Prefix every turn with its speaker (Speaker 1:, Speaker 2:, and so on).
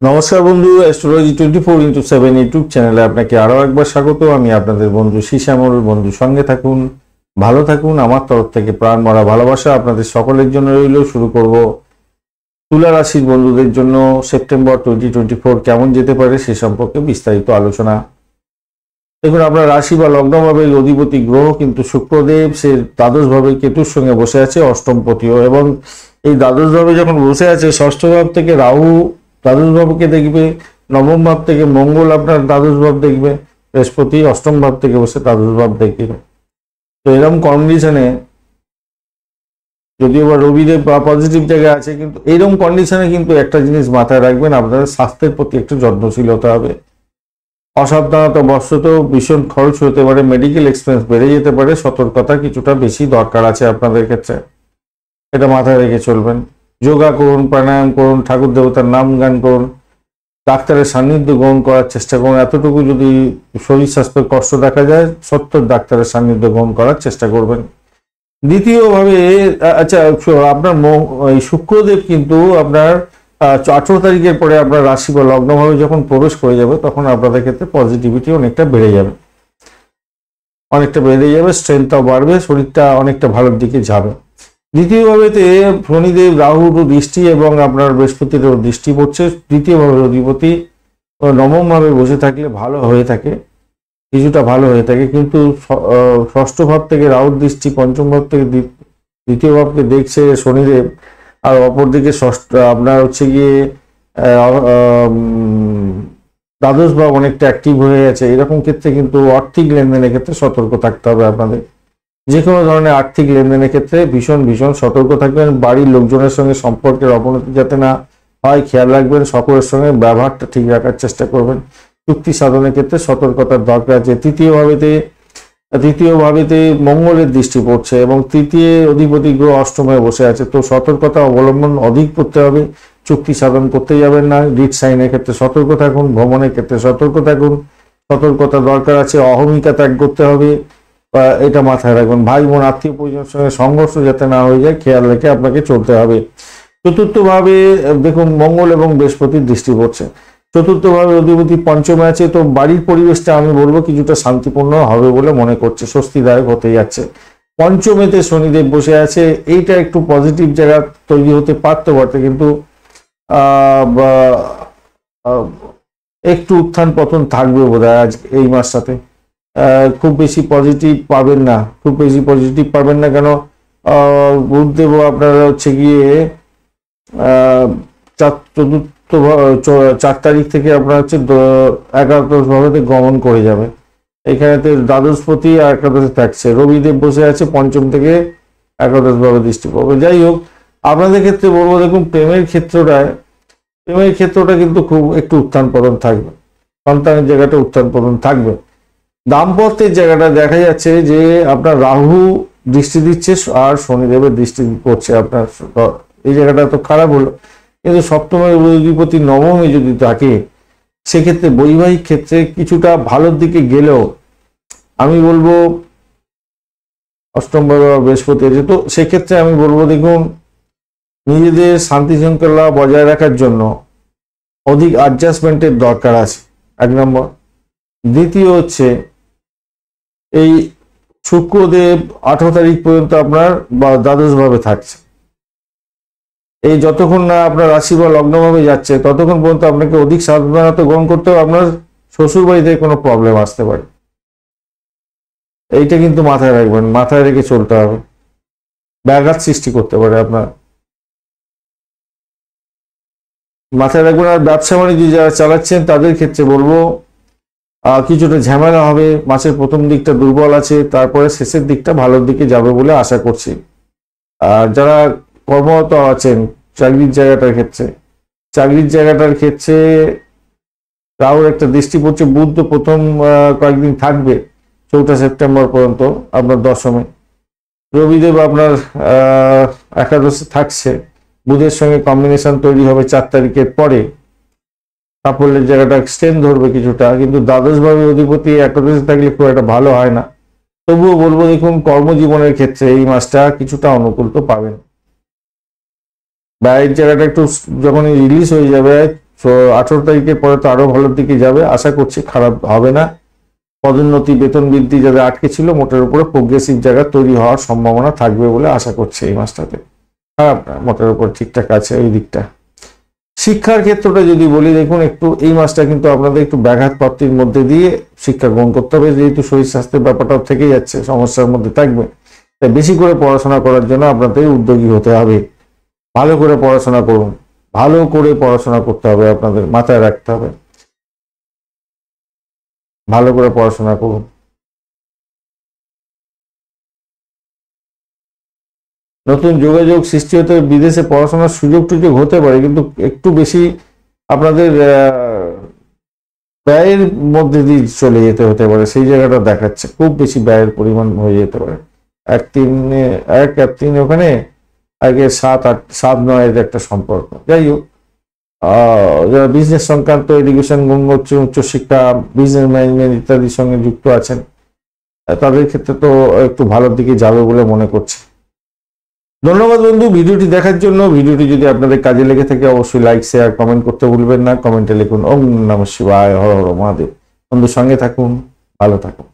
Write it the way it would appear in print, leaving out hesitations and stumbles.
Speaker 1: নমস্কার বন্ধু, astrology 24x7 YouTube চ্যানেলে আপনাকে আরও একবার স্বাগত। আমি আপনাদের বন্ধু শ্যামল। বন্ধু সঙ্গে থাকুন, ভালো থাকুন। আমার তরফ থেকে প্রাণ ভরা ভালোবাসা আপনাদের সকলের জন্য রইল। শুরু করব তুলা রাশির বন্ধুদের জন্য সেপ্টেম্বর 2024 কেমন যেতে পারে সে সম্পর্কে বিস্তারিত আলোচনা। দেখুন, আপনার রাশি বা লগ্নভাবের অধিপতি গ্রহ কিন্তু শুক্রদেব, সে দ্বাদশভাবে কেতুর সঙ্গে বসে আছে, অষ্টমপতিও। এবং এই দ্বাদশভাবে যখন বসে আছে, ষষ্ঠ ভাব থেকে রাহু দ্বাদশ ভাবকে দেখবে, নবম ভাব থেকে মঙ্গল আপনার দ্বাদশ ভাব দেখবে, বৃহস্পতি অষ্টম ভাব থেকে বসে দ্বাদশ ভাব দেখবে। তো এরকম কন্ডিশনে, যদিও বা রবিদেব বা পজিটিভ জায়গায় আছে, কিন্তু এইরকম কন্ডিশনে কিন্তু একটা জিনিস মাথায় রাখবেন, আপনাদের স্বাস্থ্যের প্রতি একটু যত্নশীল হতে হবে। অসাবধানতা বশত ভীষণ খরচ হতে পারে, মেডিকেল এক্সপেন্স বেড়ে যেতে পারে, সতর্কতা কিছুটা বেশি দরকার আছে আপনাদের ক্ষেত্রে, এটা মাথায় রেখে চলবেন। যোগা করুন, প্রাণায়াম করুন, ঠাকুর দেবতার নাম গান করুন, ডাক্তারের সান্নিধ্য গ্রহণ করার চেষ্টা করুন। এতটুকু যদি শরীর স্বাস্থ্যের কষ্ট দেখা যায়, সত্তর ডাক্তারের সান্নিধ্য গ্রহণ করার চেষ্টা করবেন। দ্বিতীয়ভাবে, আচ্ছা, আপনার এই শুক্রদেব কিন্তু আপনার 18 তারিখের পরে আপনার রাশি বা লগ্নভাবে যখন প্রবেশ করে যাবে, তখন আপনাদের ক্ষেত্রে পজিটিভিটি অনেকটা বেড়ে যাবে, স্ট্রেংথটাও বাড়বে, শরীরটা অনেকটা ভালোর দিকে যাবে। দ্বিতীয়ভাবেতে শনিদেব, রাহুর দৃষ্টি এবং আপনার বৃহস্পতিরও দৃষ্টি পড়ছে। দ্বিতীয়ভাবে অধিপতি নবম ভাবে বসে থাকলে ভালো হয়ে থাকে, কিছুটা ভালো হয়ে থাকে, কিন্তু ষষ্ঠ ভাব থেকে রাহুর দৃষ্টি, পঞ্চম ভাব থেকে দ্বিতীয় ভাবকে দেখছে শনিদেব, আর অপরদিকে ষষ্ঠ আপনার হচ্ছে গিয়ে দ্বাদশ ভাব অনেকটা অ্যাক্টিভ হয়ে আছে। এরকম ক্ষেত্রে কিন্তু আর্থিক লেনদেনের ক্ষেত্রে সতর্ক থাকতে হবে আপনাদের। যে কোনো ধরনের আর্থিক লেনদেনের ক্ষেত্রে ভীষণ সতর্ক থাকবেন। বাড়ির লোকজনের সঙ্গে সম্পর্কের অবনতি যাতে না হয় খেয়াল রাখবেন। সকলের সঙ্গে ব্যবহারটা ঠিক রাখার চেষ্টা করবেন। চুক্তি সাধনের ক্ষেত্রে সতর্কতার দরকার আছে। তৃতীয় ভাবেতে মঙ্গলের দৃষ্টি পড়ছে এবং তৃতীয় অধিপতি গ্রহ অষ্টমে বসে আছে। তো সতর্কতা অবলম্বন অধিক করতে হবে। চুক্তি সাধন করতে যাবেন না। রিট সাইনের ক্ষেত্রে সতর্ক থাকুন, ভ্রমণের ক্ষেত্রে সতর্ক থাকুন, সতর্কতা দরকার আছে। অহমিকা ত্যাগ করতে হবে, এটা মাথায় রাখবেন। ভাই বোন, আত্মীয় পরিজনের সঙ্গে সংঘর্ষ যাতে না হয়ে যায়, খেয়াল রেখে আপনাকে চলতে হবে। চতুর্থভাবে দেখুন, মঙ্গল এবং বৃহস্পতির দৃষ্টি পড়ছে। চতুর্থভাবে অধিপতি পঞ্চমে আছে, তো বাড়ির পরিবেশটা আমি বলবো কিছুটা শান্তিপূর্ণ হবে বলে মনে করছে, স্বস্তিদায়ক হতে যাচ্ছে। পঞ্চমেতে শনিদেব বসে আছে, এইটা একটু পজিটিভ জায়গা তৈরি হতে পারতে কিন্তু একটু উত্থান পতন থাকবে বোধহয় আজ এই মাসটাতে। খুব বেশি পজিটিভ পাবেন না। কেন, বুধদেব আপনারা হচ্ছে গিয়ে 4 তারিখ থেকে আপনার হচ্ছে একাদশ ভাবে গমন করে যাবে। এখানেতে দ্বাদশপতি আর একাদশে থাকছে। রবিদেব বসে আছে, পঞ্চম থেকে একাদশ ভাবে দৃষ্টি পড়বে। যাই হোক, আপনাদের ক্ষেত্রে বলবো, দেখুন, প্রেমের ক্ষেত্রটা কিন্তু খুব একটু উত্থান পতন থাকবে। সন্তানের জায়গাটা উত্থান পতন থাকবে। দাম্পত্যের জায়গাটা দেখা যাচ্ছে যে আপনার রাহু দৃষ্টি দিচ্ছে আর শনিদেবের দৃষ্টি পড়ছে আপনার, এই জায়গাটা তো খারাপ হলো। কিন্তু সপ্তমের অধিপতি নবমে যদি থাকে, সেক্ষেত্রে বৈবাহিক ক্ষেত্রে কিছুটা ভালোর দিকে গেলেও আমি বলবো, অষ্টম ভাবে বৃহস্পতি আছে, তো সেক্ষেত্রে আমি বলবো, দেখুন, নিজেদের শান্তি শৃঙ্খলা বজায় রাখার জন্য অধিক অ্যাডজাস্টমেন্টের দরকার আছে, 1 নম্বর। দ্বিতীয় হচ্ছে, এই শুক্রদেব 18 তারিখ পর্যন্ত আপনার দ্বাদশ ভাবে থাকছে। এই যতক্ষণ না আপনার রাশি বা লগ্নভাবে যাচ্ছে, ততক্ষণ পর্যন্ত আপনাকে অধিক সাবধানতা গ্রহণ করতে হবে। আপনার শ্বশুর বাড়িতে কোনো প্রবলেম আসতে পারে, এইটা কিন্তু মাথায় রাখবেন, মাথায় রেখে চলতে হবে। ব্যাঘাত সৃষ্টি করতে পারে আপনার, মাথায় রাখবেন। আর ব্যবসা বাণিজ্য যারা চালাচ্ছেন তাদের ক্ষেত্রে বলবো, কিছুটা ঝামেলা হবে। মাসের প্রথম দিকটা দুর্বল আছে, তারপরে শেষের দিকটা ভালোর দিকে যাবে বলে আশা করছি। আর যারা কর্মরত আছেন, চাকরির জায়গাটার ক্ষেত্রে রাহুর একটা দৃষ্টি পড়ছে। বুধ তো প্রথম কয়েকদিন থাকবে, 4 সেপ্টেম্বর পর্যন্ত আপনার দশমে। রবিদেব আপনার একাদশে থাকছে, বুধের সঙ্গে কম্বিনেশন তৈরি হবে 4 তারিখের পরে। সাফল্যের জায়গাটা স্ট্রেন ধরবে কিছুটা, কিন্তু দ্বাদশ ভাবে অধিপতি একাদশে থাকলে খুব একটা ভালো হয় না। তবুও বলবো, দেখুন, কর্মজীবনের ক্ষেত্রে এই মাসটা কিছুটা অনুকূল তো পাবেন। ব্যয়ের জায়গাটা একটু যখন রিলিজ হয়ে যাবে, 18 তারিখের পরে তো আরো ভালোর দিকে যাবে, আশা করছি খারাপ হবে না। পদোন্নতি, বেতন বৃদ্ধি যাদের আটকে ছিল মোটের উপরে প্রোগ্রেসিভ জায়গা তৈরি হওয়ার সম্ভাবনা থাকবে বলে আশা করছি এই মাসটাতে। খারাপ না, মোটের উপর ঠিকঠাক আছে ওই দিকটা। শিক্ষার ক্ষেত্রটা যদি বলি, দেখুন একটু এই মাসটা কিন্তু আপনাদের একটু ব্যাঘাত প্রাপ্তির মধ্যে দিয়ে শিক্ষা গ্রহণ করতে হবে, যেহেতু শরীর স্বাস্থ্যের ব্যাপারটাও থেকে যাচ্ছে, সমস্যার মধ্যে থাকবে। তাই বেশি করে পড়াশোনা করার জন্য আপনাদের উদ্যোগী হতে হবে। ভালো করে পড়াশোনা করুন, ভালো করে পড়াশোনা করতে হবে, আপনাদের মাথায় রাখতে হবে, ভালো করে পড়াশোনা করুন। নতুন যোগাযোগ সৃষ্টি হতে, বিদেশে পড়াশোনার সুযোগ টুযোগ হতে পারে, কিন্তু একটু বেশি আপনাদের ব্যয়ের মধ্যে দিয়ে চলে যেতে হতে পারে, সেই জায়গাটা দেখাচ্ছে খুব বেশি ব্যয়ের পরিমাণ হয়ে যেতে পারে। 1-3 ওখানে আগে 7-8-7-9 একটা সম্পর্ক। যাই হোক, যারা বিজনেস সংক্রান্ত, এডুকেশন, উচ্চশিক্ষা, বিজনেস ম্যানেজমেন্ট ইত্যাদির সঙ্গে যুক্ত আছেন, তাদের ক্ষেত্রে তো একটু ভালোর দিকে যাবে বলে মনে করছে। ধন্যবাদ বন্ধু ভিডিওটি দেখার জন্য। ভিডিওটি যদি আপনাদের কাজে লেগে থাকে অবশ্যই লাইক, শেয়ার, কমেন্ট করতে ভুলবেন না। কমেন্টে লিখুন ওম নমঃ শিবায়, হর হর মহাদেব। বন্ধু সঙ্গে থাকুন, ভালো থাকুন।